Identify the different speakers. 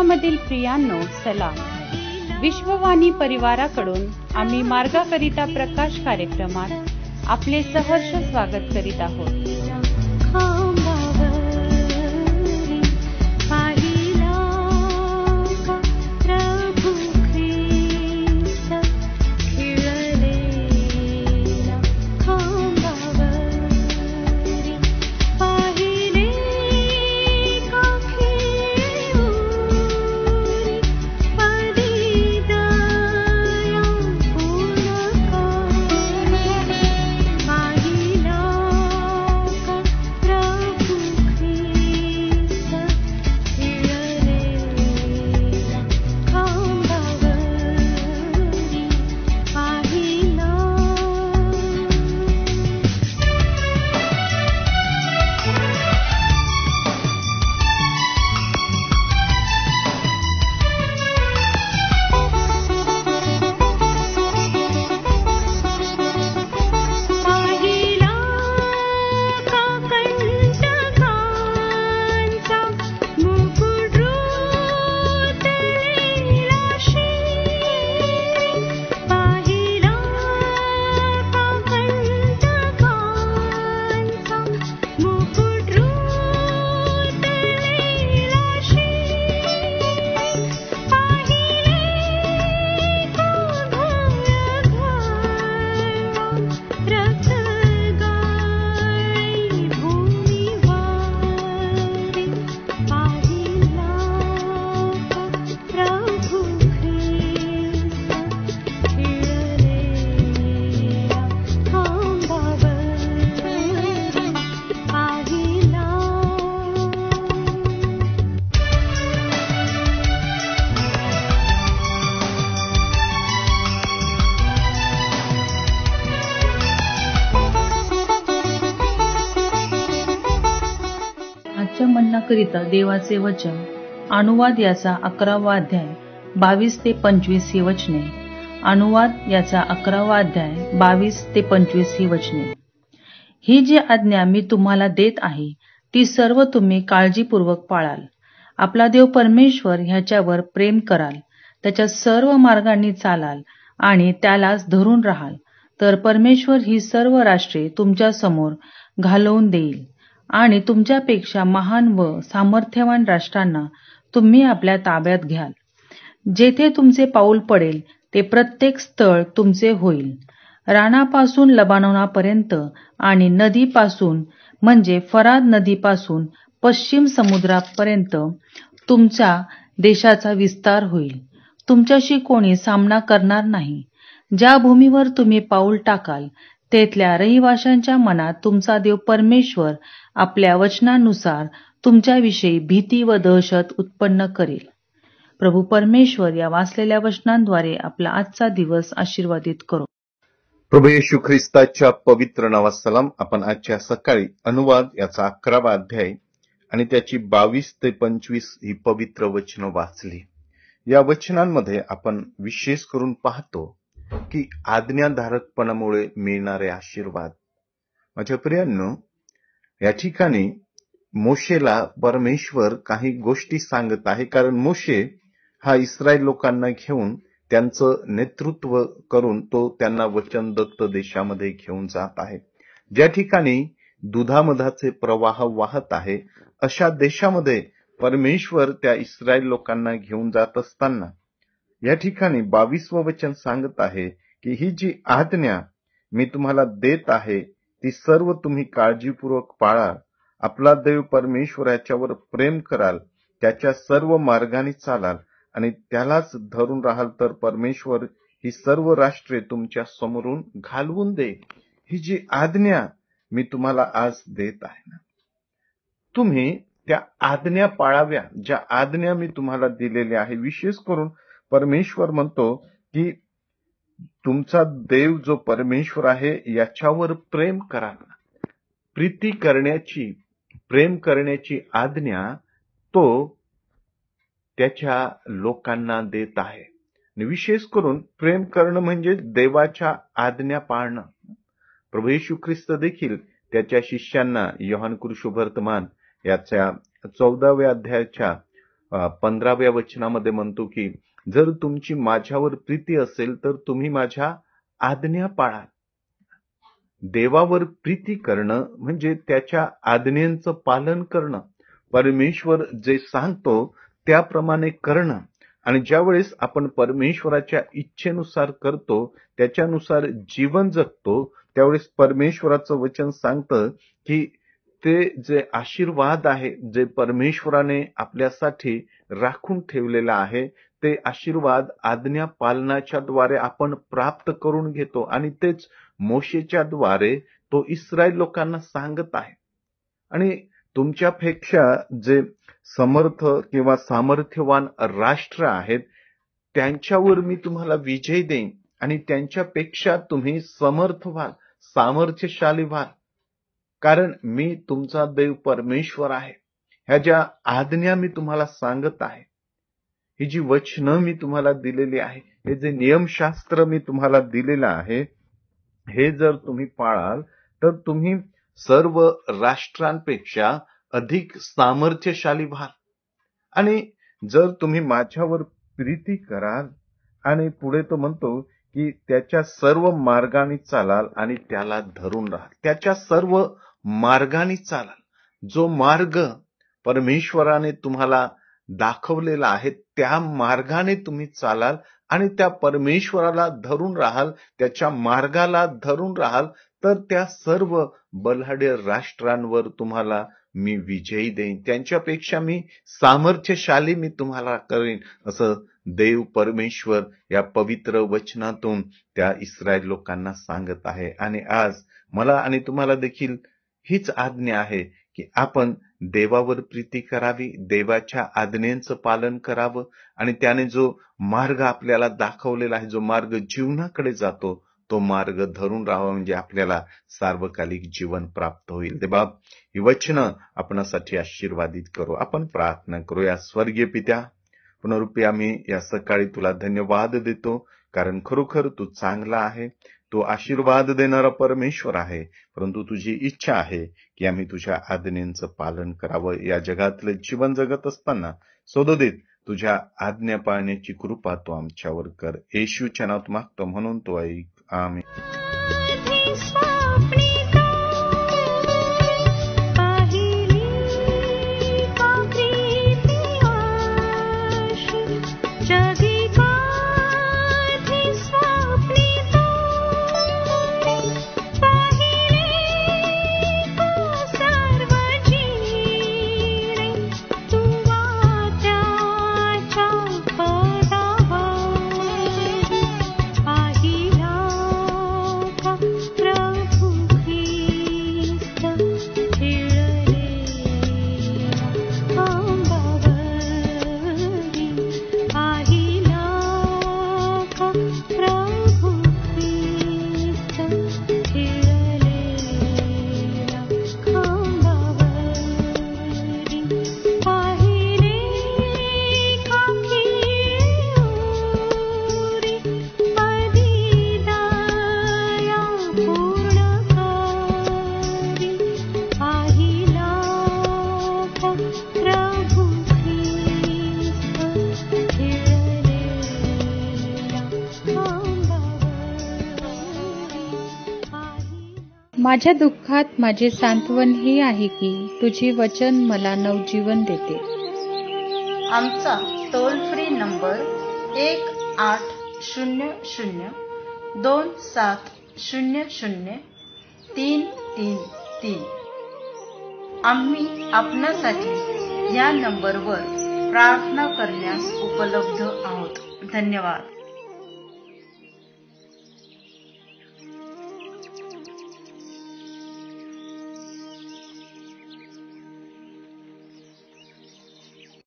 Speaker 1: ख्रिस्तामधील प्रियांनो, सलाम. विश्ववाणी परिवाराकडून आम्ही मार्गाकरिता प्रकाश कार्यक्रमात आपले सहर्ष स्वागत करीत आहोत.
Speaker 2: करिता देवाचे वचन अनुवाद याचा 11वा अध्याय 22 ते 25 ही वचने. अनुवाद याचा 11वा अध्याय 22 ते 25 ही वचने. ही जी आज्ञा मी तुम्हाला देत आहे ती सर्व तुम्ही काळजीपूर्वक पाळाल. आपला देव परमेश्वर ह्याच्यावर प्रेम कराल, त्याच्या सर्व मार्गांनी चालाल आणि त्यालाच धरून राहाल, तर परमेश्वर ही सर्व राष्ट्रे तुमच्या समोर घालवून देईल आणि तुमच्यापेक्षा महान व सामर्थ्यवान राष्ट्रांना तुम्ही आपल्या ताब्यात घ्याल. जेथे तुमचे पाऊल पडेल ते प्रत्येक स्थळ तुमचे होईल. रानापासून लबानोनापर्यंत आणि नदीपासून म्हणजे फरात नदीपासून पश्चिम समुद्रापर्यंत तुमच्या देशाचा विस्तार होईल. तुमच्याशी कोणी सामना करणार नाही. ज्या भूमीवर तुम्ही पाऊल टाकाल तेथल्या रहिवाशांच्या मनात तुमचा देव परमेश्वर आपल्या वचनानुसार तुमच्याविषयी भीती व दहशत उत्पन्न करेल. प्रभू परमेश्वर या वाचलेल्या वचनांद्वारे आपला आजचा दिवस आशीर्वादित करो.
Speaker 3: प्रभू येशू ख्रिस्ताच्या पवित्र नावात सलाम. आपण आजच्या सकाळी अनुवाद याचा 11वा अध्याय आणि त्याची 22 ते 25 ही पवित्र वचनं वाचली. या वचनांमध्ये आपण विशेष करून पाहतो की आज्ञाधारकपणामुळे मिळणारे आशीर्वाद. माझ्या प्रियांनो, या ठिकाणी मोशेला परमेश्वर काही गोष्टी सांगत आहे, कारण मोशे हा इस्रायल लोकांना घेऊन त्यांचं नेतृत्व करून तो त्यांना वचनदत्त देशामध्ये घेऊन जात आहे. ज्या ठिकाणी दुधामधाचे प्रवाह वाहत आहे अशा देशामध्ये परमेश्वर त्या इस्रायल लोकांना घेऊन जात असताना या ठिकाणी 22वं वचन सांगत आहे की ही जी आज्ञा मी तुम्हाला देत आहे ती सर्व तुम्ही काळजीपूर्वक पाळा. आपला देव परमेश्वर याच्यावर प्रेम कराल, त्याच्या सर्व मार्गाने चालाल आणि त्यालाच धरून राहाल, तर परमेश्वर ही सर्व राष्ट्रे तुमच्या समोरून घालवून दे. ही जी आज्ञा मी तुम्हाला आज देत आहे ना, तुम्ही त्या आज्ञा पाळाव्या. ज्या आज्ञा मी तुम्हाला दिलेल्या आहे. विशेष करून परमेश्वर म्हणतो की तुमचा देव जो परमेश्वर आहे याच्यावर प्रेम करा. प्रीती करण्याची, प्रेम करण्याची आज्ञा तो त्याच्या लोकांना देत आहे. आणि विशेष करून प्रेम करणं म्हणजे देवाच्या आज्ञा पाळणं. प्रभू येशू ख्रिस्त देखील त्याच्या शिष्यांना योहान कृषुवर्तमान याच्या 14व्या अध्यायाच्या 15व्या वचनामध्ये म्हणतो की जर तुमची माझ्यावर प्रीती असेल तर तुम्ही माझ्या आज्ञा पाळाल. देवावर प्रीती करणं म्हणजे त्याच्या आज्ञांचं पालन करणं, परमेश्वर जे सांगतो त्याप्रमाणे करणं. आणि ज्यावेळेस आपण परमेश्वराच्या इच्छेनुसार करतो, त्याच्यानुसार जीवन जगतो, त्यावेळेस परमेश्वराचं वचन सांगतं की ते जे आशीर्वाद आहे, जे परमेश्वराने आपल्यासाठी राखून ठेवलेला आहे, ते आशीर्वाद आज्ञा पालनाच्या द्वारे आपण प्राप्त करून घेतो. आणि तेच मोशेच्या द्वारे तो इस्रायल लोकांना सांगत आहे. आणि तुमच्यापेक्षा जे समर्थ किंवा सामर्थ्यवान राष्ट्र आहेत, त्यांच्यावर मी तुम्हाला विजय देईन आणि त्यांच्यापेक्षा तुम्ही समर्थ व्हाल, सामर्थ्यशाली व्हाल, कारण मी तुमचा देव परमेश्वर आहे. ह्या ज्या आज्ञा मी तुम्हाला सांगत आहे, ही जी वचनं मी तुम्हाला दिलेली आहे, हे जे नियमशास्त्र मी तुम्हाला दिलेलं आहे, हे जर तुम्ही पाळाल तर तुम्ही सर्व राष्ट्रांपेक्षा अधिक सामर्थ्यशाली व्हाल. आणि जर तुम्ही माझ्यावर प्रीती कराल, आणि पुढे तो म्हणतो की त्याच्या सर्व मार्गाने चालाल आणि त्याला धरून राहाल. त्याच्या सर्व मार्गाने चालाल. जो मार्ग परमेश्वराने तुम्हाला दाखवलेला आहे त्या मार्गाने तुम्ही चालाल आणि त्या परमेश्वराला धरून राहाल, त्याच्या मार्गाला धरून राहाल, तर त्या सर्व बलाढ्य राष्ट्रांवर तुम्हाला मी विजयी देईन, त्यांच्यापेक्षा मी सामर्थ्यशाली मी तुम्हाला करेन, असं देव परमेश्वर या पवित्र वचनातून त्या इस्रायल लोकांना सांगत आहे. आणि आज मला आणि तुम्हाला देखील हीच आज्ञा आहे की आपण देवावर प्रीती करावी, देवाच्या आज्ञांचं पालन करावं आणि त्याने जो मार्ग आपल्याला दाखवलेला आहे, जो मार्ग जीवनाकडे जातो, तो मार्ग धरून राहावा, म्हणजे आपल्याला सार्वकालिक जीवन प्राप्त होईल. देवा, ही वचनं आपणासाठी आशीर्वादित करू. आपण प्रार्थना करूया. स्वर्गीय पित्या, पुनरुपी आम्ही या सकाळी तुला धन्यवाद देतो, कारण खरोखर तू चांगला आहे, तू आशीर्वाद देणारा परमेश्वर आहे. परंतु तुझी इच्छा आहे की आम्ही तुझ्या आज्ञांचं पालन करावं. या जगातलं जीवन जगत असताना सदोदित तुझ्या आज्ञा पाळण्याची कृपा तू आमच्यावर कर. येशूच्या नावात मागतो, म्हणून तो ऐक. आमेन.
Speaker 1: माझ्या दुःखात माझे सांत्वन हे आहे की तुझे वचन मला नवजीवन देते.
Speaker 4: आमचा टोल फ्री नंबर 1-800-2700-333. आम्ही आपणासाठी या नंबरवर प्रार्थना करण्यास उपलब्ध आहोत. धन्यवाद.